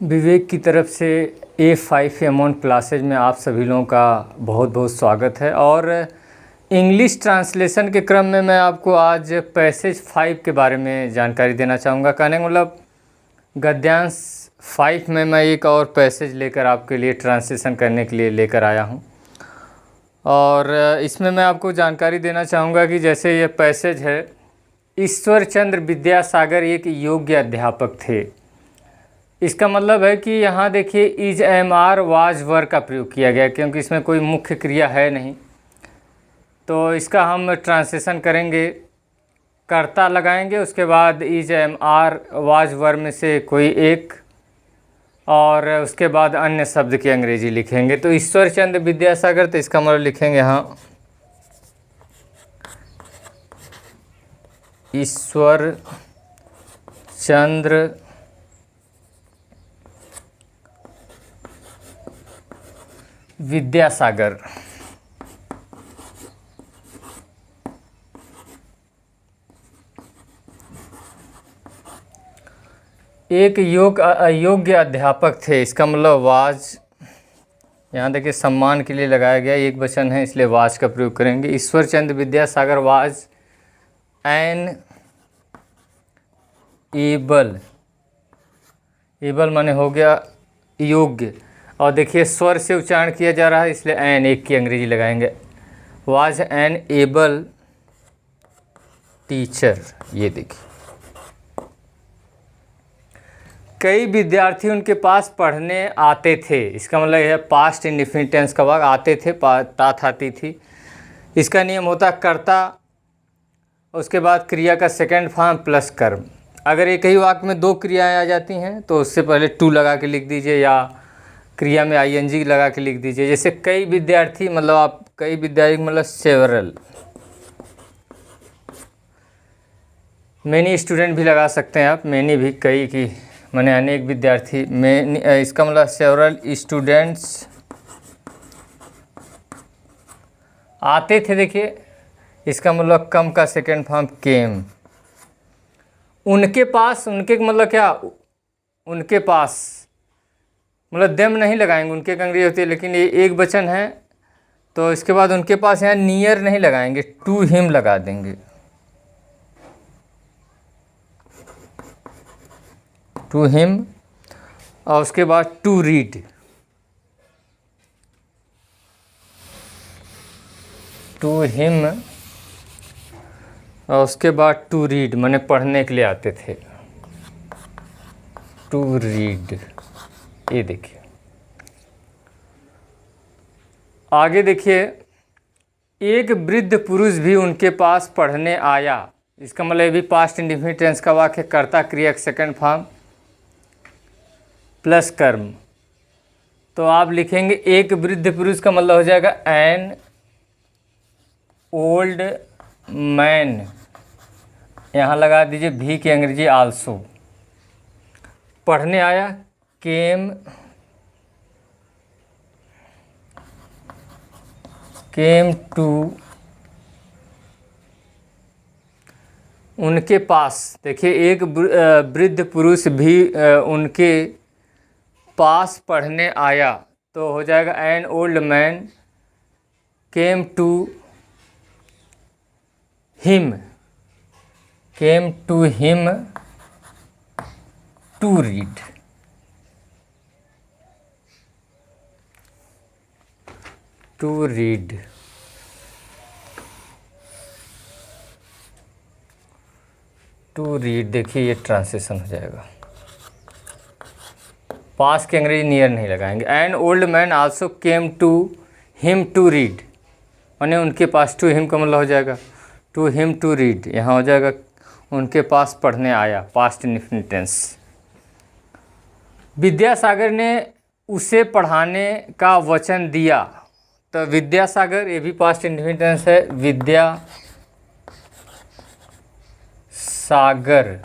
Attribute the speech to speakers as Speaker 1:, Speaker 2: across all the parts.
Speaker 1: विवेक की तरफ से A5 अमाउंट क्लासेज में आप सभी लोगों का बहुत बहुत स्वागत है। और इंग्लिश ट्रांसलेशन के क्रम में मैं आपको आज पैसेज 5 के बारे में जानकारी देना चाहूँगा। कहने का मतलब गद्यांश 5 में मैं एक और पैसेज लेकर आपके लिए ट्रांसलेशन करने के लिए लेकर आया हूँ। और इसमें मैं आपको जानकारी देना चाहूँगा कि जैसे ये पैसेज है, ईश्वर चंद्र विद्यासागर एक योग्य अध्यापक थे। इसका मतलब है कि यहाँ देखिए is am are was were का प्रयोग किया गया, क्योंकि इसमें कोई मुख्य क्रिया है नहीं। तो इसका हम ट्रांसलेशन करेंगे, कर्ता लगाएंगे, उसके बाद is am are was were में से कोई एक, और उसके बाद अन्य शब्द की अंग्रेजी लिखेंगे। तो ईश्वर चंद्र विद्यासागर, तो इसका मतलब लिखेंगे यहाँ ईश्वर चंद्र विद्यासागर एक योग्य अध्यापक थे। इसका मतलब वाज, यहाँ देखिए सम्मान के लिए लगाया गया, एक वचन है इसलिए वाज का प्रयोग करेंगे। ईश्वर Chandra Vidyasagar was an able माने हो गया योग्य, और देखिए स्वर से उच्चारण किया जा रहा है इसलिए एन एक की अंग्रेजी लगाएंगे। Was an able teacher. ये देखिए कई विद्यार्थी उनके पास पढ़ने आते थे। इसका मतलब यह पास्ट इंडेफिनिट टेंस का भाग आते थे, तात आती थी। इसका नियम होता कर्ता, उसके बाद क्रिया का सेकंड फॉर्म प्लस कर्म। अगर एक ही वाक्य में दो क्रियाएं आ जाती हैं तो उससे पहले टू लगा के लिख दीजिए, या क्रिया में आईएनजी लगा के लिख दीजिए। जैसे कई विद्यार्थी, मतलब आप कई विद्यार्थी मतलब सेवरल, मैनी स्टूडेंट भी लगा सकते हैं आप, मैनी भी कई की माने अनेक विद्यार्थी में, इसका मतलब सेवरल स्टूडेंट्स आते थे। देखिए इसका मतलब कम का सेकंड फॉर्म केम। उनके पास, उनके मतलब क्या, उनके पास मतलब देम नहीं लगाएंगे, उनके अंग्रेजी होती है, लेकिन ये एक वचन है तो इसके बाद उनके पास यहाँ नियर नहीं लगाएंगे, टू हिम लगा देंगे। टू हिम, और उसके बाद टू रीड, टू हिम, और उसके बाद टू रीड माने पढ़ने के लिए आते थे, टू रीड। ये देखिए आगे देखिए, एक वृद्ध पुरुष भी उनके पास पढ़ने आया। इसका मतलब ये भी पास्ट इंडेफिनिट टेंस का वाक्य, कर्ता क्रिया सेकंड फॉर्म प्लस कर्म। तो आप लिखेंगे एक वृद्ध पुरुष का मतलब हो जाएगा एन ओल्ड मैन, यहाँ लगा दीजिए भी की अंग्रेजी आल्सो। पढ़ने आया केम टू उनके पास। देखिए एक वृद्ध पुरुष भी उनके पास पढ़ने आया, तो हो जाएगा an old man came to him to read. To read, to read, देखिए ये ट्रांसलेशन हो जाएगा। पास के अंग्रेजी नियर नहीं लगाएंगे। An old man also came to him to read, माने उनके पास, टू हिम का मतलब हो जाएगा टू हिम टू रीड, यहाँ हो जाएगा उनके पास पढ़ने आया, पास्ट इंडेफिनिट टेंस। विद्यासागर ने उसे पढ़ाने का वचन दिया। तो विद्यासागर ये भी पास्ट इंडेफिनिट टेंस है, विद्या सागर,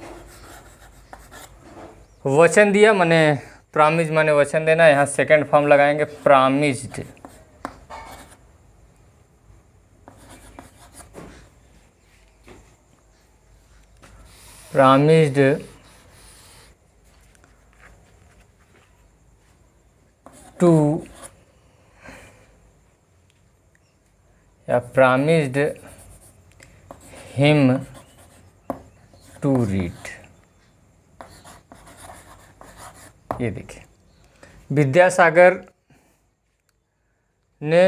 Speaker 1: वचन दिया माने प्रामिज माने वचन देना, यहाँ सेकंड फॉर्म लगाएंगे प्रामिज्ड। टू या प्रॉमिस्ड हिम टू रीड। ये देखिए, विद्यासागर ने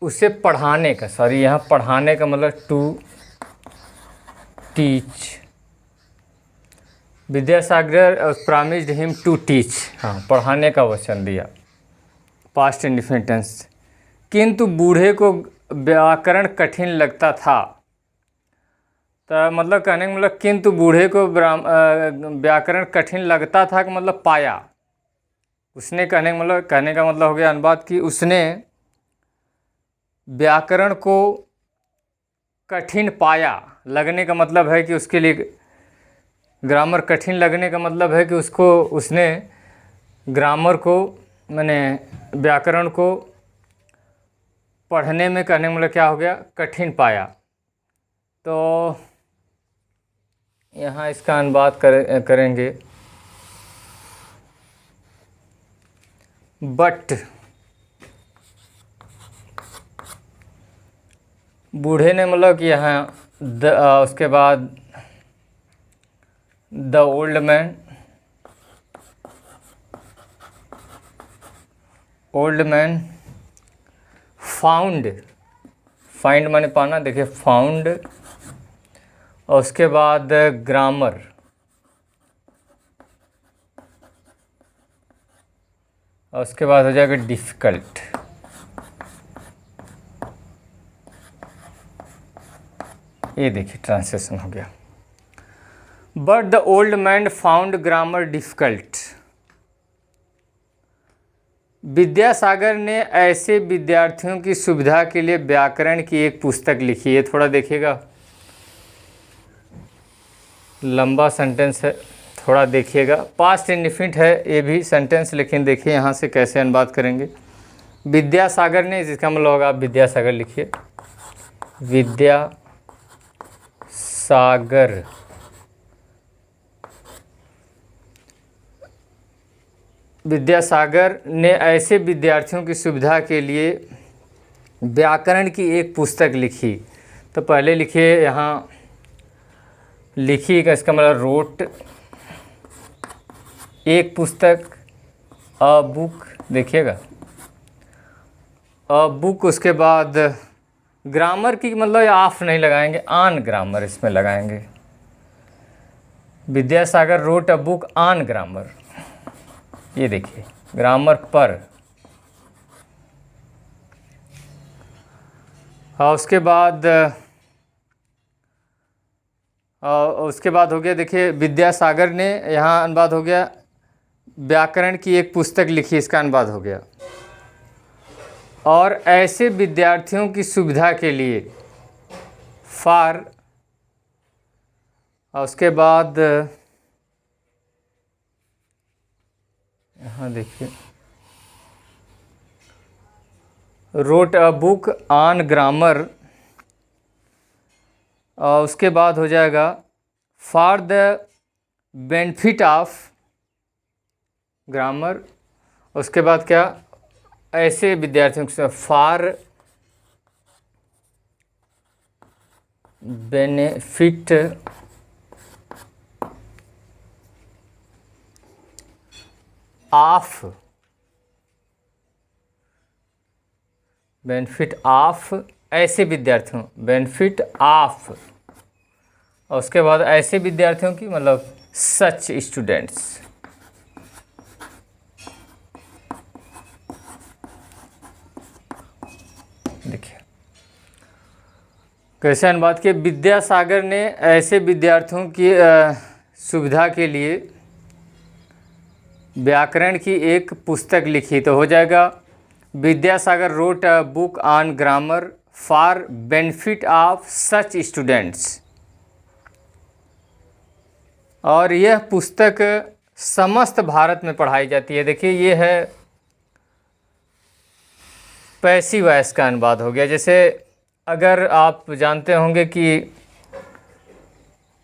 Speaker 1: उसे पढ़ाने का, सॉरी यहाँ पढ़ाने का मतलब to teach. Vidyasagar promised him to teach, हाँ पढ़ाने का वचन दिया, पास्ट इंडेफिनिट टेंस। किंतु बूढ़े को व्याकरण कठिन लगता था। तो मतलब कहने का मतलब किंतु बूढ़े को व्याकरण कठिन लगता था कि मतलब पाया। उसने कहने का मतलब हो गया अनुवाद कि उसने व्याकरण को कठिन पाया। लगने का मतलब है कि उसके लिए ग्रामर कठिन लगने का मतलब है कि उसने ग्रामर को माने व्याकरण को पढ़ने में कहने का मतलब क्या हो गया, कठिन पाया। तो यहाँ इसका अनुवाद करेंगे बट बूढ़े ने मतलब कि यहाँ उसके बाद द ओल्ड मैन फाइंड माने पाना, देखिए फाउंड, और उसके बाद ग्रामर, और उसके बाद हो जाएगा डिफ़िकल्ट। ये देखिए ट्रांसलेशन हो गया। But the old man found grammar difficult. Vidyasagar ने ऐसे विद्यार्थियों की सुविधा के लिए व्याकरण की एक पुस्तक लिखी है। थोड़ा देखिएगा, लंबा सेंटेंस है, थोड़ा देखिएगा। पास्ट इंडेफिनिट है ये भी सेंटेंस, लेकिन देखिए यहाँ से कैसे अनुवाद करेंगे। विद्यासागर ने, जिसका मतलब होगा आप विद्यासागर लिखिए, विद्यासागर ने ऐसे विद्यार्थियों की सुविधा के लिए व्याकरण की एक पुस्तक लिखी। तो पहले लिखिए यहाँ, लिखी का इसका मतलब रोट, एक पुस्तक, अ बुक, देखिएगा अ बुक। उसके बाद ग्रामर की मतलब ऑफ नहीं लगाएंगे, ऑन ग्रामर इसमें लगाएंगे। Vidyasagar wrote a book on grammar. ये देखिए ग्रामर पर। और उसके बाद हो गया, देखिए विद्यासागर ने, यहाँ अनुवाद हो गया व्याकरण की एक पुस्तक लिखी, इसका अनुवाद हो गया। और ऐसे विद्यार्थियों की सुविधा के लिए फॉर, और उसके बाद यहाँ देखिए wrote a book on grammar, और उसके बाद हो जाएगा for the benefit of grammar. उसके बाद क्या, ऐसे विद्यार्थियों के फॉर बेनिफिट ऑफ, ऐसे विद्यार्थियों, बेनिफिट ऑफ, और उसके बाद ऐसे विद्यार्थियों की मतलब सच स्टूडेंट्स। देखिए कैसे अनुवाद किए। विद्यासागर ने ऐसे विद्यार्थियों की सुविधा के लिए व्याकरण की एक पुस्तक लिखी। तो हो जाएगा Vidyasagar wrote a book on grammar for benefit of such students. और यह पुस्तक समस्त भारत में पढ़ाई जाती है। देखिए ये है पैसिव वॉइस का अनुवाद हो गया। जैसे अगर आप जानते होंगे कि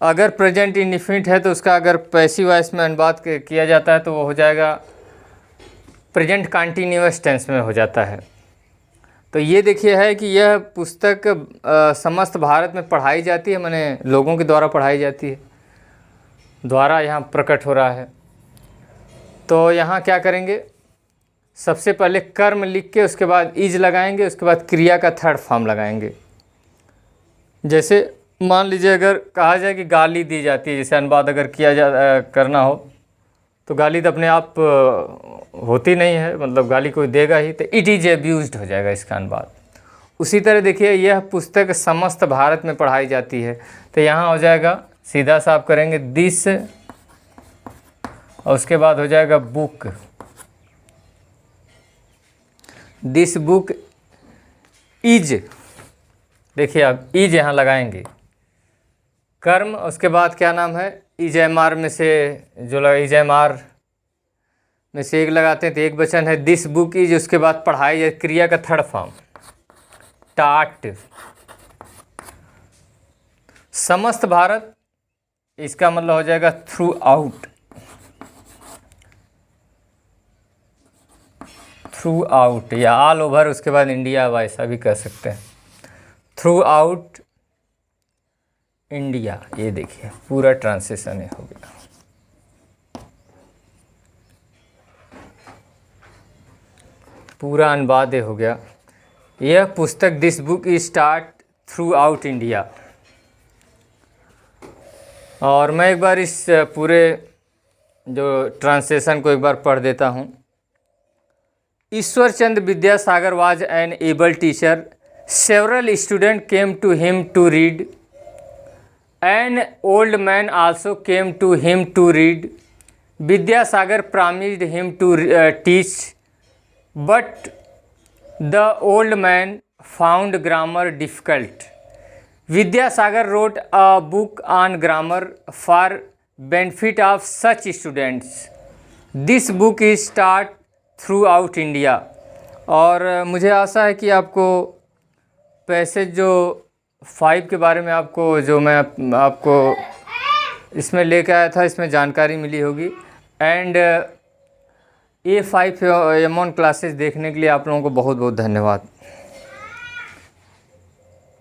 Speaker 1: अगर प्रेजेंट इंडेफिनिट है तो उसका अगर पैसिव वॉइस में अनुवाद किया जाता है तो वो हो जाएगा प्रेजेंट कंटिन्यूअस टेंस में हो जाता है। तो ये देखिए है कि यह पुस्तक समस्त भारत में पढ़ाई जाती है, माने लोगों के द्वारा पढ़ाई जाती है, द्वारा यहाँ प्रकट हो रहा है। तो यहाँ क्या करेंगे, सबसे पहले कर्म लिख के उसके बाद इज लगाएंगे, उसके बाद क्रिया का थर्ड फॉर्म लगाएंगे। जैसे मान लीजिए अगर कहा जाए कि गाली दी जाती है, जैसे अनुवाद अगर करना हो तो गाली तो अपने आप होती नहीं है, मतलब गाली कोई देगा ही, तो इट इज़ एब्यूज्ड हो जाएगा इसका अनुवाद। उसी तरह देखिए यह पुस्तक समस्त भारत में पढ़ाई जाती है, तो यहाँ हो जाएगा सीधा सा आप करेंगे दिस, और उसके बाद हो जाएगा बुक, दिस बुक इज, देखिए आप इज यहाँ लगाएंगे, कर्म, उसके बाद क्या नाम है, इज एम आर में से जो लगा, इज एम आर में से एक लगाते हैं तो एक वचन है, दिस बुक इज, उसके बाद पढ़ाई है, क्रिया का थर्ड फॉर्म टाट, समस्त भारत, इसका मतलब हो जाएगा थ्रू आउट, थ्रू आउट या ऑल ओवर, उसके बाद इंडिया, वैसा भी कह सकते हैं, थ्रू आउट इंडिया। ये देखिए पूरा ट्रांसलेशन हो गया। पूरा अनुवाद हो गया। यह पुस्तक this book is start through out India. और मैं एक बार इस पूरे जो ट्रांसलेशन को एक बार पढ़ देता हूँ। Ishwar Chandra Vidyasagar was an able teacher, several student came to him to read, an old man also came to him to read, Vidyasagar promised him to teach, but the old man found grammar difficult. Vidyasagar wrote a book on grammar for benefit of such students. This book is taught throughout India. और मुझे आशा है कि आपको passage जो 5 के बारे में आपको जो मैं आपको इसमें लेकर आया था इसमें जानकारी मिली होगी। एंड A5 एमॉन क्लासेस देखने के लिए आप लोगों को बहुत बहुत धन्यवाद।